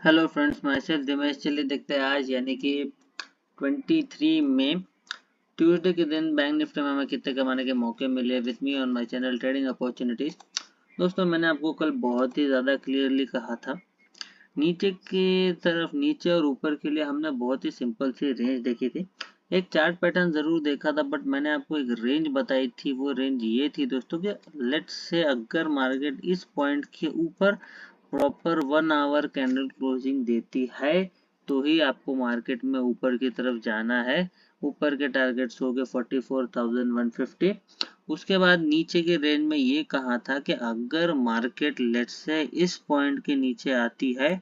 Hello friends, my self Dinesh. चलिए देखते हैं आज यानी कि 23 मई ट्यूसडे के दिन बैंक निफ्टी में हमें कितने कमाने के मौके मिले with me on my channel trading opportunities. दोस्तों, मैंने आपको कल बहुत ही ज़्यादा क्लियरली कहा था, नीचे की तरफ नीचे और ऊपर के लिए हमने बहुत ही सिंपल सी रेंज देखी थी। एक चार्ट पैटर्न जरूर देखा था, बट मैंने आपको एक रेंज बताई थी। वो रेंज ये थी दोस्तों कि लेट्स से अगर मार्केट इस पॉइंट के ऊपर प्रॉपर 1 आवर कैंडल क्लोजिंग देती है तो ही आपको मार्केट में ऊपर की तरफ जाना है। ऊपर के टारगेट्स हो गए 44,150। उसके बाद नीचे के रेंज में ये कहा था कि अगर मार्केट लेट्स से इस पॉइंट के नीचे आती है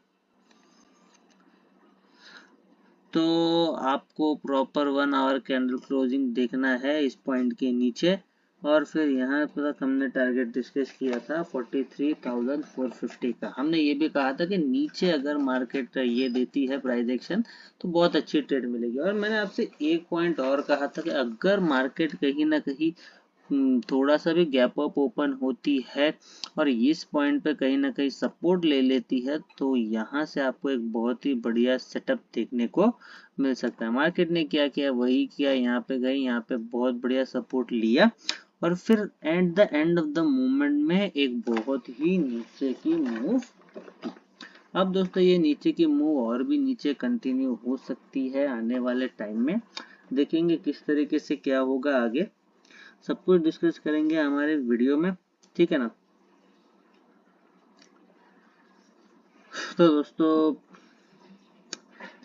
तो आपको प्रॉपर 1 आवर कैंडल क्लोजिंग देखना है इस पॉइंट के नीचे। और फिर यहाँ तक हमने टारगेट डिस्कस किया था 43,450 का। हमने ये भी कहा था कि नीचे अगर मार्केट ये देती है प्राइस एक्शन तो बहुत अच्छी ट्रेड मिलेगी। और मैंने आपसे एक पॉइंट और कहा था कि अगर मार्केट कहीं ना कहीं थोड़ा सा भी गैप अप ओपन होती है और इस पॉइंट पे कहीं ना कहीं सपोर्ट ले लेती है तो यहाँ से आपको एक बहुत ही बढ़िया सेटअप देखने को मिल सकता है। मार्केट ने क्या किया वही किया, यहाँ पे गई, यहाँ पे बहुत बढ़िया सपोर्ट लिया और फिर at the end of the movement में एक बहुत ही नीचे की मूव। अब दोस्तों, ये नीचे की मूव और भी नीचे कंटिन्यू हो सकती है आने वाले टाइम में। देखेंगे किस तरीके से क्या होगा आगे, सब कुछ डिस्कस करेंगे हमारे वीडियो में, ठीक है ना। तो दोस्तों,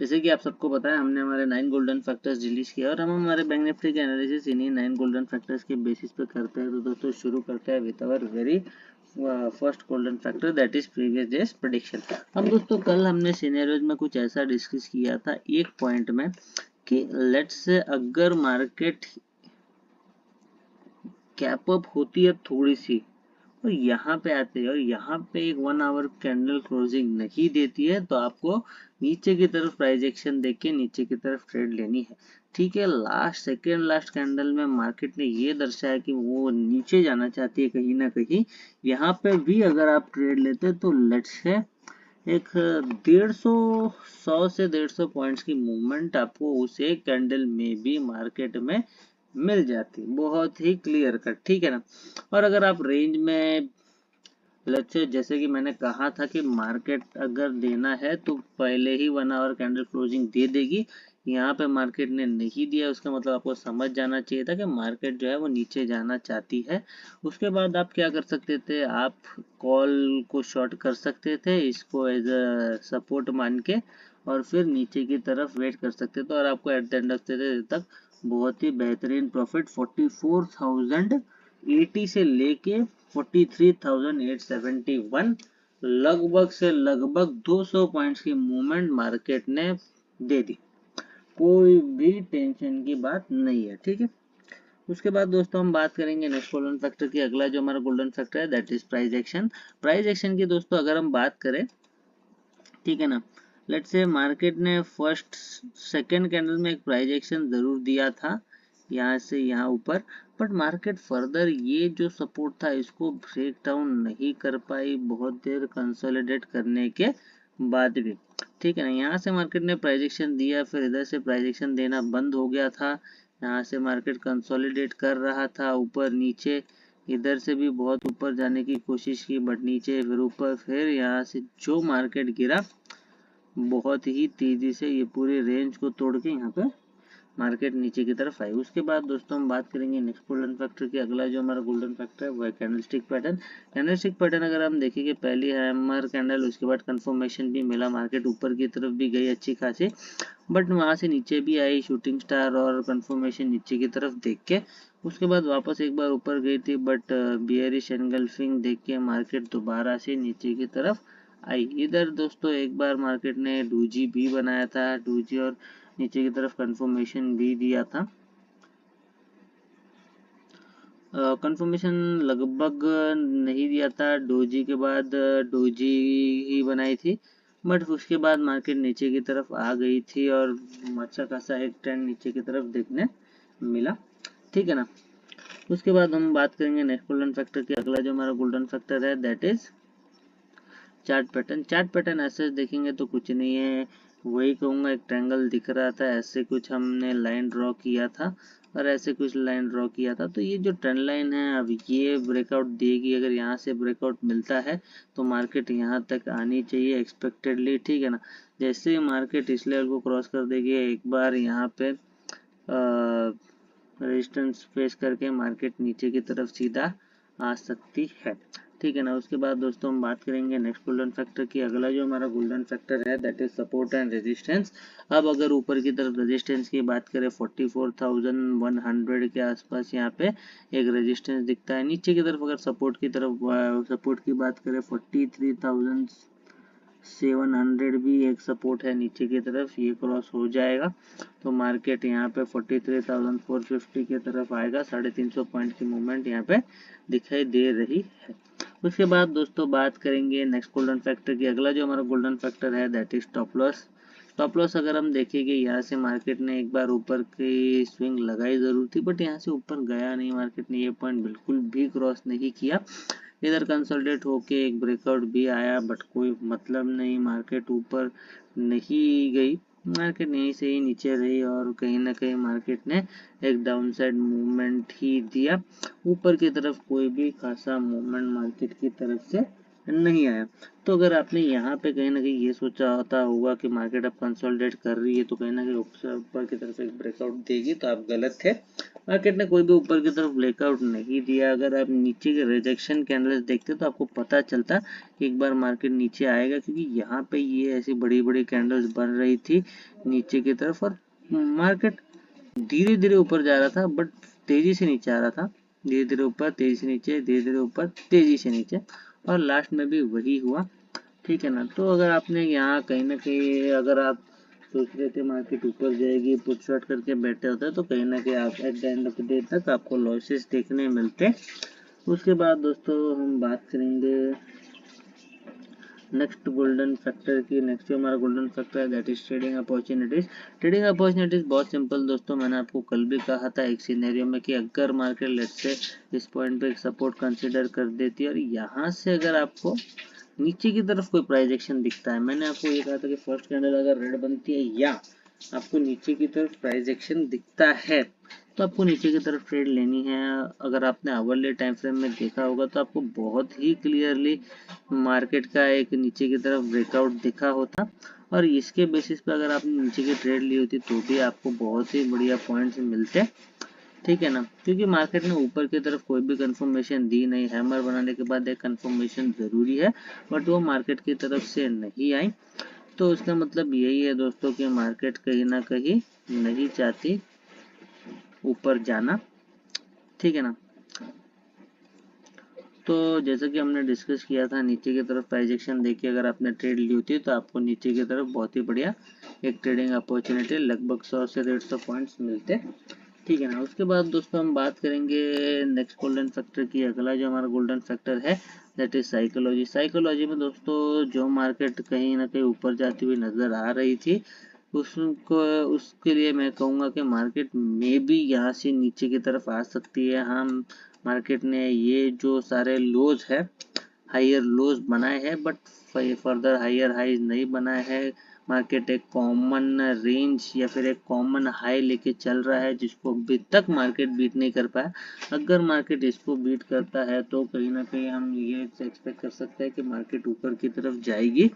जैसे कि आप सबको पता है, हमने हमारे 9 गोल्डन फैक्टर्स रिलीज किया और हम हमारे बैंक निफ्टी के एनालिसिस इन्हीं 9 गोल्डन फैक्टर्स के बेसिस पे करते हैं। तो दोस्तों, शुरू करते हैं with our very first golden factor, that is previous days prediction. अब दोस्तों, कल हमने सिनेरियोज में कुछ ऐसा डिस्कस किया था एक पॉइंट में कि लेट्स से अगर मार्केट कैप अप होती है थोड़ी सी और यहाँ पे आते हैं और यहाँ पे एक 1 आवर कैंडल क्लोजिंग नहीं देती है तो आपको नीचे की तरफ प्राइस एक्शन देख के नीचे की तरफ ट्रेड लेनी है। ठीक है, लास्ट सेकेंड लास्ट कैंडल में मार्केट ने ये दर्शाया कि वो नीचे जाना चाहती है कहीं ना कहीं। यहाँ पे भी अगर आप ट्रेड लेते तो लेट्स से एक 150 पॉइंट्स की मूवमेंट आपको उस एक कैंडल में भी मार्केट में मिल जाती, बहुत ही क्लियर कट, ठीक है ना। और अगर आप रेंज में लक्ष्य, जैसे कि मैंने कहा था कि मार्केट अगर देना है तो पहले ही 1 आवर कैंडल क्लोजिंग दे देगी। यहाँ पे मार्केट ने नहीं दिया, उसका मतलब आपको समझ जाना चाहिए था कि मार्केट जो है वो नीचे जाना चाहती है। उसके बाद आप क्या कर सकते थे, आप कॉल को शॉर्ट कर सकते थे इसको एज अ सपोर्ट मान के और फिर नीचे की तरफ वेट कर सकते थे और आपको at the end of the day तक बहुत ही बेहतरीन प्रॉफिट 44,080 से लेके 43,871 लगभग से लगभग 200 पॉइंट्स की मूवमेंट मार्केट ने दे दी। कोई भी टेंशन की बात नहीं है, ठीक है। उसके बाद दोस्तों, हम बात करेंगे नेक्स्ट गोल्डन फैक्टर की। अगला जो हमारा गोल्डन फैक्टर है that is price action. Price action की दोस्तों अगर हम बात करें, ठीक है ना, लेट्स से मार्केट ने फर्स्ट सेकेंड कैंडल में एक प्राइस एक्शन जरूर दिया था यहाँ से यहाँ ऊपर, बट मार्केट फर्दर ये जो सपोर्ट था इसको ब्रेक डाउन नहीं कर पाई बहुत देर कंसोलिडेट करने के बाद भी, ठीक है ना। यहाँ से मार्केट ने प्राइस एक्शन दिया, फिर इधर से प्राइस एक्शन देना बंद हो गया था। यहाँ से मार्केट कंसोलिडेट कर रहा था ऊपर नीचे, इधर से भी बहुत ऊपर जाने की कोशिश की बट नीचे, फिर ऊपर, फिर यहाँ से जो मार्केट गिरा बहुत ही तेजी से ये पूरे रेंज को तोड़ के यहाँ पे मार्केट नीचे की तरफ आई। उसके बाद दोस्तों हम बात करेंगे नेक्स्ट गोल्डन फैक्टर की। अगला जो हमारा गोल्डन फैक्टर है वो है कैंडलस्टिक पैटर्न। कैंडलस्टिक पैटर्न अगर हम देखेंगे, पहली हैमर कैंडल, उसके बाद कंफर्मेशन भी मिला, मार्केट ऊपर की तरफ भी गई अच्छी खासी, बट वहां से नीचे भी आई शूटिंग स्टार और कंफर्मेशन नीचे की तरफ देख के। उसके बाद वापस एक बार ऊपर गई थी बट बियरिश एंगल्फिंग देख के मार्केट दोबारा से नीचे की तरफ आई। इधर दोस्तों एक बार मार्केट ने डूजी भी बनाया था, डूजी, और नीचे की तरफ कंफर्मेशन भी दिया था। कंफर्मेशन लगभग नहीं दिया था, डोजी के बाद डोजी ही बनाई थी, बट उसके बाद मार्केट नीचे की तरफ आ गई थी और अच्छा खासा एक ट्रेंड नीचे की तरफ देखने मिला, ठीक है ना। उसके बाद हम बात करेंगे नेक्स्ट गोल्डन फैक्टर की। अगला जो हमारा गोल्डन फैक्टर है दैट इज चार्ट पैटर्न ऐसे देखेंगे तो कुछ नहीं है, वही कहूँगा, एक ट्रायंगल दिख रहा था, ऐसे कुछ हमने लाइन ड्रॉ किया था और ऐसे कुछ लाइन ड्रॉ किया था। तो ये जो ट्रेंड लाइन है अब ये ब्रेकआउट देगी, अगर यहाँ से ब्रेकआउट मिलता है तो मार्केट यहाँ तक आनी चाहिए एक्सपेक्टेडली, ठीक है ना। जैसे मार्केट इस लेवल को क्रॉस कर देगी एक बार यहाँ पे रेजिस्टेंस फेस करके मार्केट नीचे की तरफ सीधा आ सकती है, ठीक है ना। उसके बाद दोस्तों हम बात करेंगे नेक्स्ट गोल्डन फैक्टर की। अगला जो हमारा गोल्डन फैक्टर है that is support and resistance. अब अगर ऊपर की तरफ रेजिस्टेंस की बात करें 44,100 के आसपास यहाँ पे एक रेजिस्टेंस दिखता है। नीचे की तरफ अगर सपोर्ट की बात करें 43,700 भी एक सपोर्ट है नीचे की तरफ, ये क्रॉस हो जाएगा तो मार्केट यहाँ पे 43,450 की तरफ आएगा। 350 पॉइंट की मूवमेंट यहाँ पे दिखाई दे रही है। उसके बाद दोस्तों बात करेंगे नेक्स्ट गोल्डन फैक्टर की। अगला जो हमारा गोल्डन फैक्टर है that is stop loss. Stop loss अगर हम देखेंगे यहाँ से मार्केट ने एक बार ऊपर की स्विंग लगाई जरूर थी, बट यहाँ से ऊपर गया नहीं, मार्केट ने ये पॉइंट बिल्कुल भी क्रॉस नहीं किया। इधर कंसोलिडेट होके एक ब्रेकआउट भी आया बट कोई मतलब नहीं, मार्केट ऊपर नहीं गई, मार्केट यहीं से ही नीचे रही और कहीं ना कहीं मार्केट ने एक डाउनसाइड मूवमेंट ही दिया। ऊपर की तरफ कोई भी खासा मूवमेंट मार्केट की तरफ से नहीं आया। तो अगर आपने यहाँ पे कहीं ना कहीं ये सोचा होता होगा कि मार्केट अब कंसोलिडेट कर रही है तो कहीं ना कहीं ऊपर की तरफ एक ब्रेकआउट देगी, तो आप गलत थे। मार्केट ने कोई भी ऊपर की तरफ ब्रेकआउट नहीं दिया। अगर आप नीचे के रिजेक्शन कैंडल्स देखते तो आपको पता चलता कि एक बार मार्केट नीचे आएगा, क्योंकि यहाँ पे ये ऐसी बड़ी बड़ी कैंडल्स बन रही थी नीचे की तरफ और मार्केट धीरे धीरे ऊपर जा रहा था बट तेजी से नीचे आ रहा था, धीरे धीरे ऊपर तेजी से नीचे, धीरे धीरे ऊपर तेजी से नीचे, और लास्ट में भी वही हुआ, ठीक है ना। तो अगर आपने यहाँ कहीं ना कहीं अगर आप सोच रहे थे मार्केट ऊपर जाएगी पुट शॉट करके बैठे होते तो कहीं ना कहीं आप at the end of the day तक आपको लॉसेस देखने मिलते। उसके बाद दोस्तों हम बात करेंगे नेक्स्ट गोल्डन फैक्टर की। नेक्स्ट जो हमारा गोल्डन फैक्टर है that is trading opportunities. Trading opportunities बहुत सिंपल दोस्तों, मैंने आपको कल भी कहा था एक सिनेरियो में कि अगर मार्केट लेट्स से इस पॉइंट पे एक सपोर्ट कंसीडर कर देती है और यहाँ से अगर आपको नीचे की तरफ कोई प्राइस एक्शन दिखता है, मैंने आपको ये कहा था कि फर्स्ट कैंडल अगर रेड बनती है या आपको नीचे की तरफ प्राइस एक्शन दिखता है तो आपको नीचे की तरफ ट्रेड लेनी है। अगर आपने आवरली टाइम फ्रेम में देखा होगा तो आपको बहुत ही क्लियरली मार्केट का एक नीचे की तरफ ब्रेकआउट दिखा होता और इसके बेसिस पे अगर आपने नीचे की ट्रेड ली होती तो भी आपको बहुत ही बढ़िया पॉइंट्स मिलते, ठीक है ना। क्योंकि मार्केट ने ऊपर की तरफ कोई भी कंफर्मेशन दी नहीं, हैमर बनाने के बाद एक कंफर्मेशन जरूरी है बट वो मार्केट की तरफ से नहीं आई। तो उसका मतलब यही है दोस्तों कि मार्केट कहीं ना कहीं नहीं चाहती ऊपर जाना, ठीक है ना। तो जैसा कि हमने डिस्कस किया था नीचे की तरफ प्राइस एक्शन देखिए अगर आपने ट्रेड ली होती है तो आपको नीचे की तरफ बहुत ही बढ़िया एक ट्रेडिंग अपॉर्चुनिटी लगभग 100 से 150 पॉइंट्स मिलते, ठीक है ना। उसके बाद दोस्तों हम बात करेंगे नेक्स्ट गोल्डन फैक्टर की। अगला जो हमारा गोल्डन फैक्टर है दैट इज साइकोलॉजी। साइकोलॉजी में दोस्तों जो मार्केट कहीं ना कहीं ऊपर जाती हुई नजर आ रही थी उसको उसके लिए मैं कहूँगा कि मार्केट में भी यहाँ से नीचे की तरफ आ सकती है। हाँ, मार्केट ने ये जो सारे लोज है हायर लोज बनाए हैं बट फर्दर हायर हाई नहीं बनाए हैं। मार्केट एक कॉमन रेंज या फिर एक कॉमन हाई लेके चल रहा है जिसको अभी तक मार्केट बीट नहीं कर पाया। अगर मार्केट इसको बीट करता है तो कहीं ना कहीं हम ये एक्सपेक्ट कर सकते हैं कि मार्केट ऊपर की तरफ जाएगी,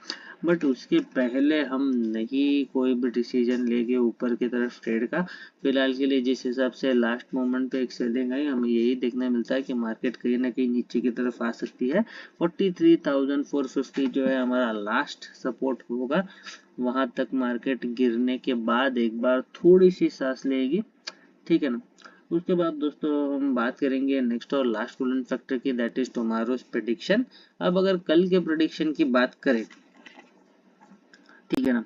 बट उसके पहले हम नहीं कोई भी डिसीजन लेंगे ऊपर की तरफ ट्रेड का। फिलहाल के लिए जिस हिसाब से लास्ट मोमेंट पे एक सेलिंग आई हमें यही देखने मिलता है कि मार्केट कहीं ना कहीं नीचे की तरफ आ सकती है। 43,450 जो है हमारा लास्ट सपोर्ट होगा, वहां तक मार्केट गिरने के बाद एक बार थोड़ी सी सांस लेगी, ठीक है ना। उसके बाद दोस्तों हम बात करेंगे नेक्स्ट और लास्ट गोल्डन फैक्टर की दैट इज टुमारोज प्रेडिक्शन। अब अगर कल के प्रेडिक्शन की बात करें, ठीक है ना,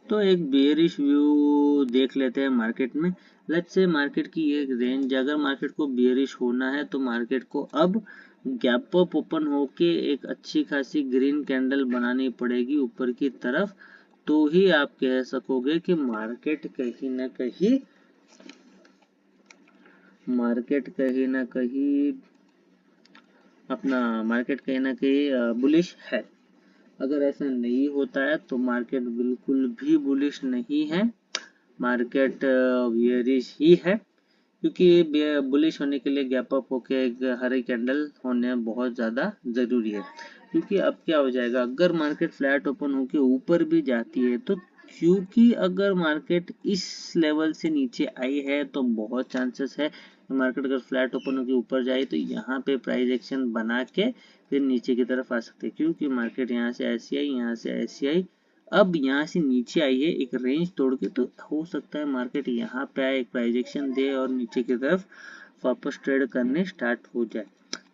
तो एक बेयरिश व्यू देख लेते हैं मार्केट में। लेट्स से मार्केट की एक रेंज, अगर मार्केट को बेयरिश होना है तो मार्केट को अब गैप अप ओपन होके एक अच्छी खासी ग्रीन कैंडल बनानी पड़ेगी ऊपर की तरफ, तो ही आप कह सकोगे कि मार्केट कहीं ना कहीं अपना मार्केट कहीं ना कहीं बुलिश है। अगर ऐसा नहीं होता है तो मार्केट बिल्कुल भी बुलिश नहीं है, मार्केट बियरिश ही है, क्योंकि बुलिश होने के लिए गैप अप होके एक हरी कैंडल होने बहुत ज़्यादा ज़रूरी है। क्योंकि अब क्या हो जाएगा, अगर मार्केट फ्लैट ओपन होके ऊपर भी जाती है तो, क्योंकि अगर मार्केट इस लेवल से नीचे आई है तो बहुत चांसेस है मार्केट अगर फ्लैट ओपन होकर ऊपर जाए तो यहाँ पे प्राइस एक्शन बना के फिर नीचे की तरफ आ सकते हैं। क्योंकि मार्केट यहाँ से ऐसी आई, यहाँ से ऐसी आई, अब यहाँ से नीचे आई है एक रेंज तोड़ के, तो हो सकता है मार्केट यहाँ पे आए, एक प्राइस एक्शन दे और नीचे की तरफ वापस ट्रेड करने स्टार्ट हो जाए।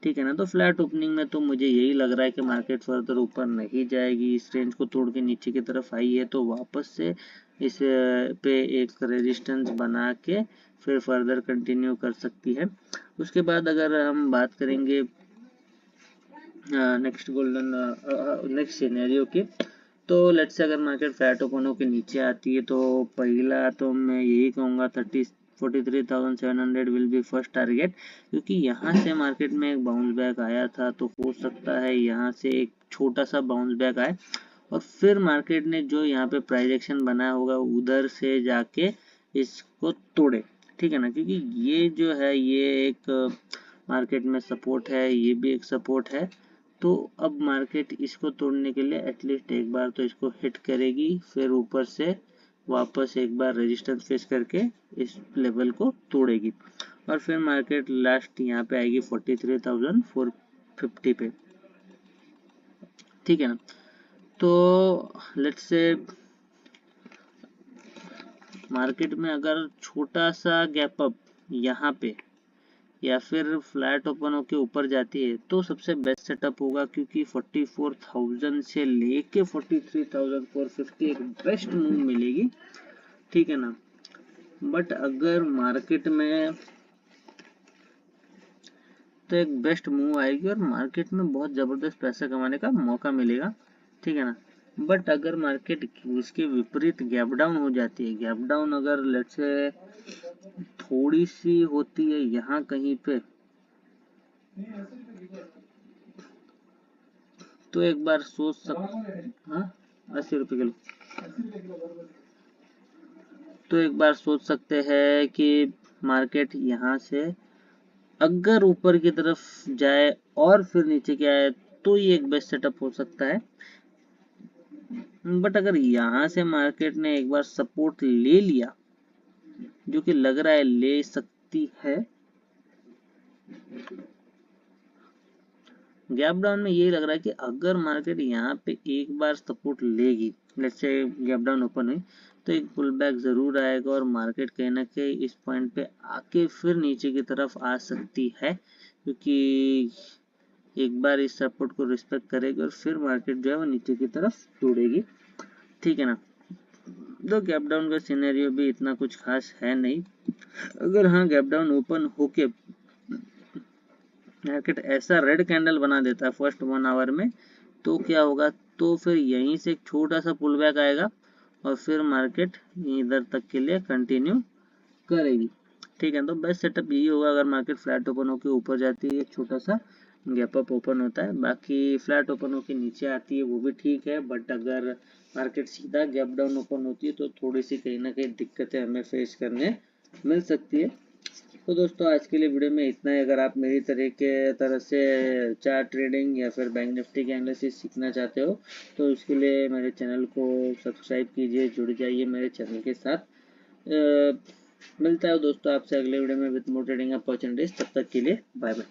ठीक है ना। तो फ्लैट ओपनिंग में तो मुझे यही लग रहा है कि मार्केट फर्दर ऊपर नहीं जाएगी, इस रेंज को तोड़ के नीचे की तरफ आई है तो वापस से इस पे एक रेजिस्टेंस बना के फिर फर्दर कंटिन्यू कर सकती है। उसके बाद अगर हम बात करेंगे नेक्स्ट सिनेरियो की, तो लेट्स से अगर मार्केट फ्लैट ओपन होकर नीचे आती है तो पहला तो मैं यही कहूँगा 43,700 विल बी फर्स्ट टारगेट, क्योंकि यहाँ से मार्केट में एक बाउंस बैक आया था तो हो सकता है यहाँ से एक छोटा सा बाउंस बैक आए और फिर मार्केट ने जो यहाँ पे प्राइस एक्शन बनाया होगा उधर से जाके इसको तोड़े। ठीक है ना, क्योंकि ये जो है ये एक मार्केट में सपोर्ट है, ये भी एक सपोर्ट है। तो अब मार्केट इसको तोड़ने के लिए एटलीस्ट एक बार तो इसको हिट करेगी, फिर ऊपर से वापस एक बार रेजिस्टेंस फेस करके इस लेवल को तोड़ेगी और फिर मार्केट लास्ट यहाँ पे आएगी 43,450 पे। ठीक है ना। तो लेट्स से मार्केट में अगर छोटा सा गैप अप यहाँ पे या फिर फ्लैट ओपन होके ऊपर जाती है तो सबसे बेस्ट सेटअप होगा, क्योंकि 44,000 से लेके 43,450 एक बेस्ट मूव मिलेगी। ठीक है ना। बट अगर मार्केट में तो एक बेस्ट मूव आएगी और मार्केट में बहुत जबरदस्त पैसा कमाने का मौका मिलेगा। ठीक है ना। बट अगर मार्केट उसके विपरीत गैप डाउन हो जाती है, गैप डाउन अगर लेट्स से थोड़ी सी होती है यहाँ कहीं पे, तो एक बार सोच हाँ 80 रुपये किलो, तो एक बार सोच सकते हैं कि मार्केट यहाँ से अगर ऊपर की तरफ जाए और फिर नीचे के आए तो ये एक बेस्ट सेटअप हो सकता है। बट अगर यहाँ से मार्केट ने एक बार सपोर्ट ले लिया, जो कि लग रहा है ले सकती है, गैप डाउन में यही लग रहा है कि अगर मार्केट यहाँ पे एक बार सपोर्ट लेगी, let's say gap down open हुई तो एक पुल बैक जरूर आएगा और मार्केट कहीं ना कहीं इस पॉइंट पे आके फिर नीचे की तरफ आ सकती है, क्योंकि एक बार इस सपोर्ट को रिस्पेक्ट करेगी और फिर मार्केट जो है वो नीचे की तरफ तोड़ेगी। ठीक है ना। तो गैप डाउन का सिनेरियो भी इतना कुछ खास है नहीं। अगर हाँ गैप डाउन ओपन होके मार्केट ऐसा रेड कैंडल बना देता है फर्स्ट 1 आवर में, तो क्या होगा, तो फिर यहीं से एक छोटा सा पुल बैक आएगा और फिर मार्केट इधर तक के लिए कंटिन्यू करेगी। ठीक है। तो बेस्ट सेटअप यही होगा, अगर मार्केट फ्लैट ओपन होकर ऊपर जाती है छोटा सा गैप अप ओपन होता है, बाकी फ्लैट ओपन होकर नीचे आती है वो भी ठीक है। बट अगर मार्केट सीधा गैप डाउन ओपन होती है तो थोड़ी सी कहीं ना कहीं दिक्कतें हमें फेस करने मिल सकती है। तो दोस्तों आज के लिए वीडियो में इतना ही। अगर आप मेरी तरह से चार्ट ट्रेडिंग या फिर बैंक निफ्टी की एनालिसिस सीखना चाहते हो तो उसके लिए मेरे चैनल को सब्सक्राइब कीजिए, जुड़ जाइए मेरे चैनल के साथ। मिलता है दोस्तों आपसे अगले वीडियो में विद मोर ट्रेडिंग अपॉर्चुनिटीज। तब तक के लिए बाय बाय।